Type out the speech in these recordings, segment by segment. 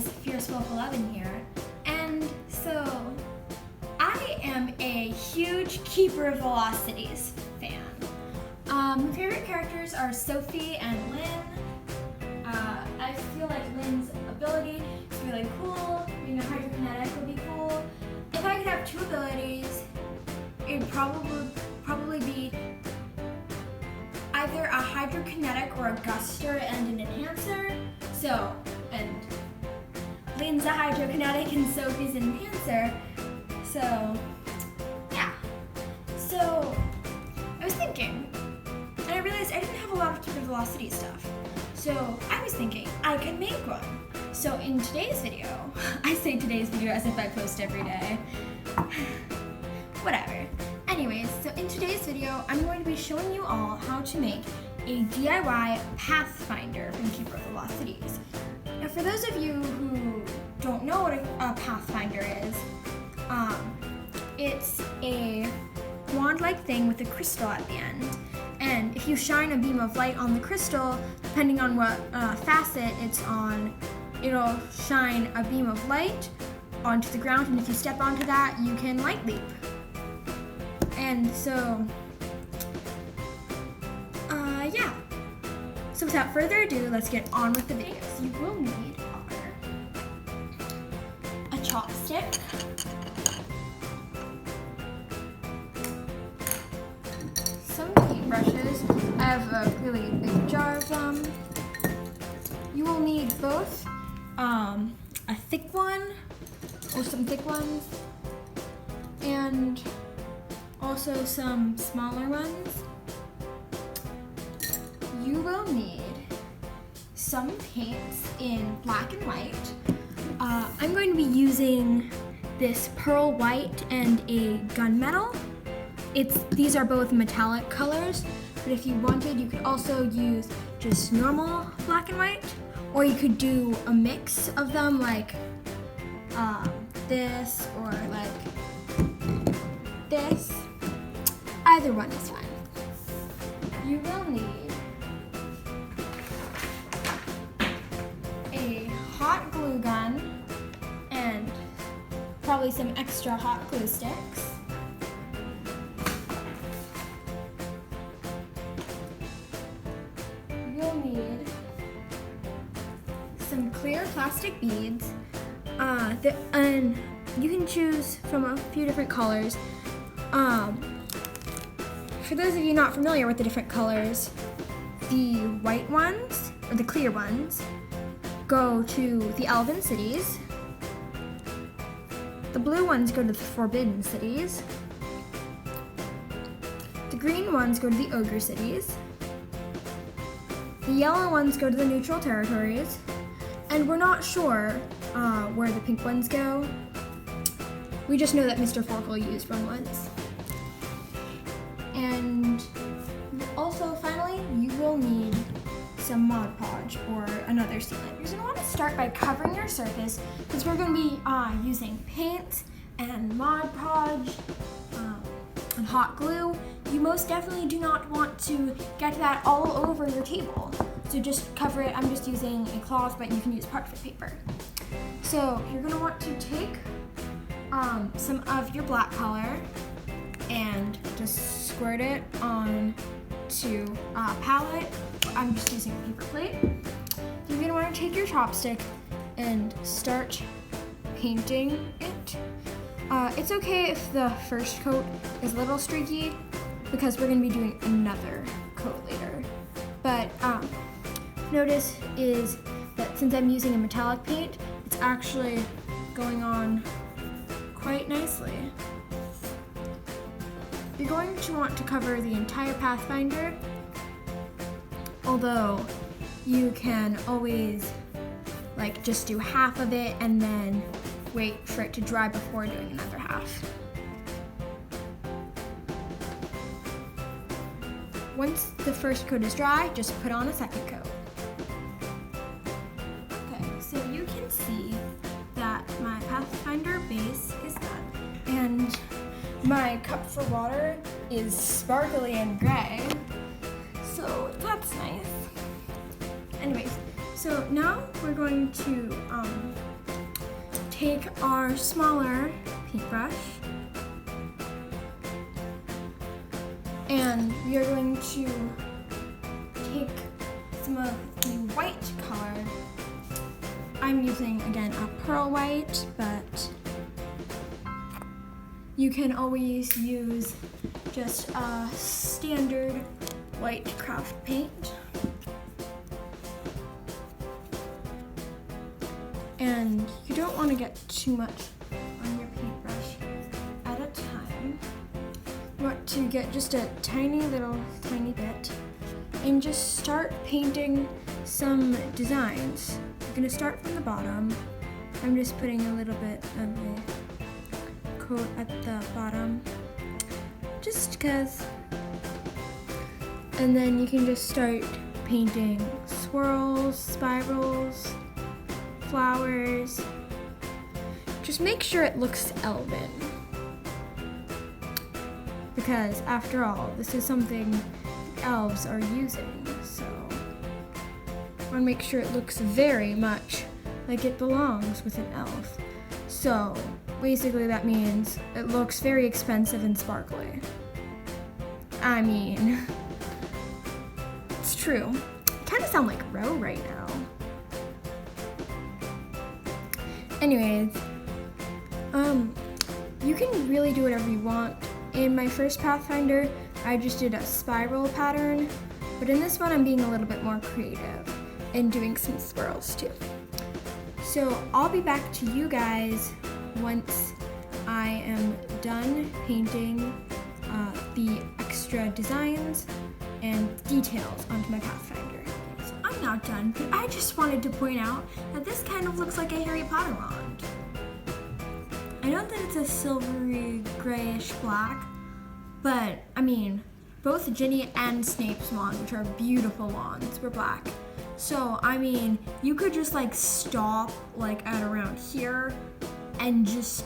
guys, Fierce Wolf 11 here, and so I am a huge Keeper of Velocities fan. My favorite characters are Sophie and Lynn. I feel like Lynn's ability is really cool. Being a hydrokinetic would be cool. If I could have two abilities, it'd probably be either a hydrokinetic or a guster and an enhancer. So, and Lynn's a hydrokinetic and Sophie's an enhancer. So, yeah. So, I was thinking, and I realized I didn't have a lot of Keeper Velocity stuff. So, I was thinking I could make one. So, in today's video, I say today's video as if I post every day. Whatever. Anyways, so in today's video, I'm going to be showing you all how to make a DIY Pathfinder from Keeper of Velocities. Now, for those of you who don't know what a Pathfinder is, it's a wand-like thing with a crystal at the end. And if you shine a beam of light on the crystal, depending on what facet it's on, it'll shine a beam of light onto the ground, and if you step onto that, you can light leap. And so, yeah. So without further ado, let's get on with the video. So you will need a chopstick, some paintbrushes. I have a really big jar of them. You will need both a thick one, or some thick ones, and also some smaller ones. You will need some paints in black and white. I'm going to be using this pearl white and a gunmetal. These are both metallic colors, but if you wanted, you could also use just normal black and white, or you could do a mix of them, like this or like this. Either one is fine. You will need a hot glue gun and probably some extra hot glue sticks. You'll need some clear plastic beads, and you can choose from a few different colors. For those of you not familiar with the different colors, the white ones, or the clear ones, go to the Elven cities. The blue ones go to the Forbidden cities. The green ones go to the Ogre cities. The yellow ones go to the neutral territories. And we're not sure where the pink ones go. We just know that Mr. Forkle used one once. And also, finally, you will need some Mod Podge or another sealant. You're going to want to start by covering your surface, because we're going to be using paint and Mod Podge and hot glue. You most definitely do not want to get that all over your table. So just cover it. I'm just using a cloth, but you can use parchment paper. So you're going to want to take some of your black color and just squirt it on to a palette. I'm just using a paper plate. You're gonna want to take your chopstick and start painting it. It's okay if the first coat is a little streaky, because we're gonna be doing another coat later. But notice is that since I'm using a metallic paint, it's actually going on quite nicely. You're going to want to cover the entire Pathfinder, although you can always just do half of it and then wait for it to dry before doing another half. Once the first coat is dry, just put on a second coat. Okay, so you can see that my Pathfinder base is done, and my cup for water is sparkly and gray, so that's nice. Anyways, so now we're going to take our smaller paintbrush and we are going to take some of the white color. I'm using, again, a pearl white, but you can always use just a standard white craft paint. And you don't want to get too much on your paintbrush at a time. You want to get just a tiny bit and just start painting some designs. You're going to start from the bottom. I'm just putting a little bit of a coat at the bottom, just because. And then you can just start painting swirls, spirals, flowers. Just make sure it looks elven, because after all, this is something the elves are using, so I want to make sure it looks very much like it belongs with an elf. So basically that means it looks very expensive and sparkly. I mean, it's true. I kind of sound like Ro right now. Anyways, you can really do whatever you want. In my first Pathfinder, I just did a spiral pattern, but in this one I'm being a little bit more creative and doing some swirls too. So I'll be back to you guys once I am done painting the extra designs and details onto my Pathfinder. So I'm not done, but I just wanted to point out that this kind of looks like a Harry Potter wand. I know that it's a silvery grayish black, but I mean, both Ginny and Snape's wands, which are beautiful wands, were black. So I mean, you could just like stop like at around here and just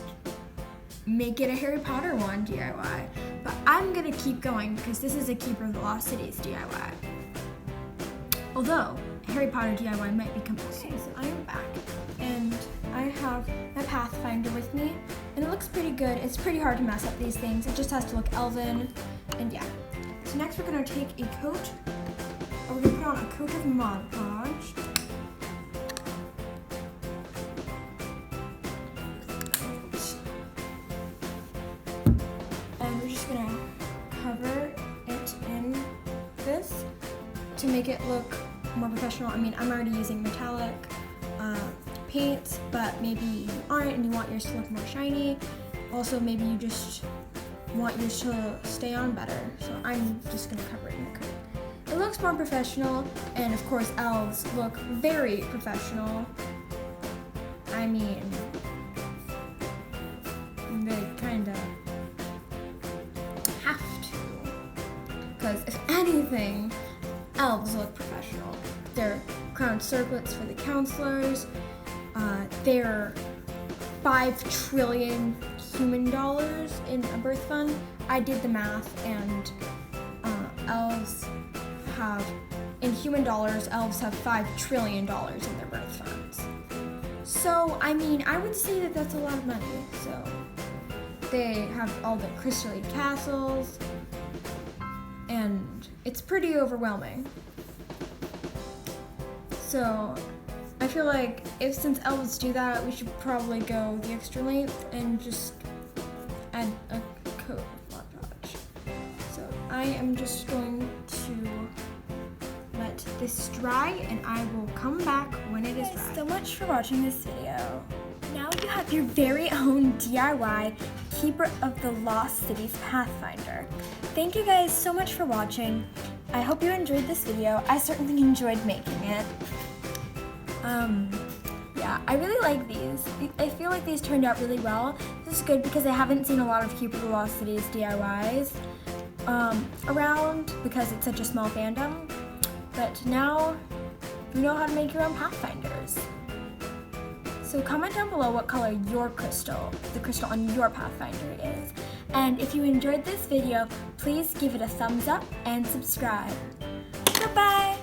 make it a Harry Potter wand DIY. But I'm gonna keep going because this is a Keeper of the Lost Cities DIY. Although a Harry Potter DIY might be compulsory. So I am back and I have my Pathfinder with me, and it looks pretty good. It's pretty hard to mess up these things. It just has to look elven, and yeah. So next we're gonna take a coat, or we're gonna put on a coat of Mod Podge. And we're just gonna cover it in this to make it look more professional. I mean, I'm already using metallic paint, but maybe you aren't and you want yours to look more shiny. Also, maybe you just want yours to stay on better. So I'm just gonna cover it in the coat. It looks more professional, and of course elves look very professional. I mean, they kinda have to, because if anything, elves look professional. They're crowned circlets for the counselors. They're 5 trillion human dollars in a birth fund. I did the math, and elves have, in human dollars, elves have $5 trillion in their birth funds. So, I mean, I would say that that's a lot of money. So, they have all the crystalline castles, and it's pretty overwhelming. So, I feel like since elves do that, we should probably go the extra length and just add a coat of Mod Podge. So I am just going to let this dry, and I will come back when it is dry. Thanks so much for watching this video. Now you have your very own DIY Keeper of the Lost Cities Pathfinder. Thank you guys so much for watching. I hope you enjoyed this video. I certainly enjoyed making it. Yeah, I really like these. I feel like these turned out really well. This is good because I haven't seen a lot of Keeper of the Lost Cities DIYs around because it's such a small fandom. But now you know how to make your own Pathfinders. So comment down below what color your crystal, the crystal on your Pathfinder is. And if you enjoyed this video, please give it a thumbs up and subscribe. Goodbye!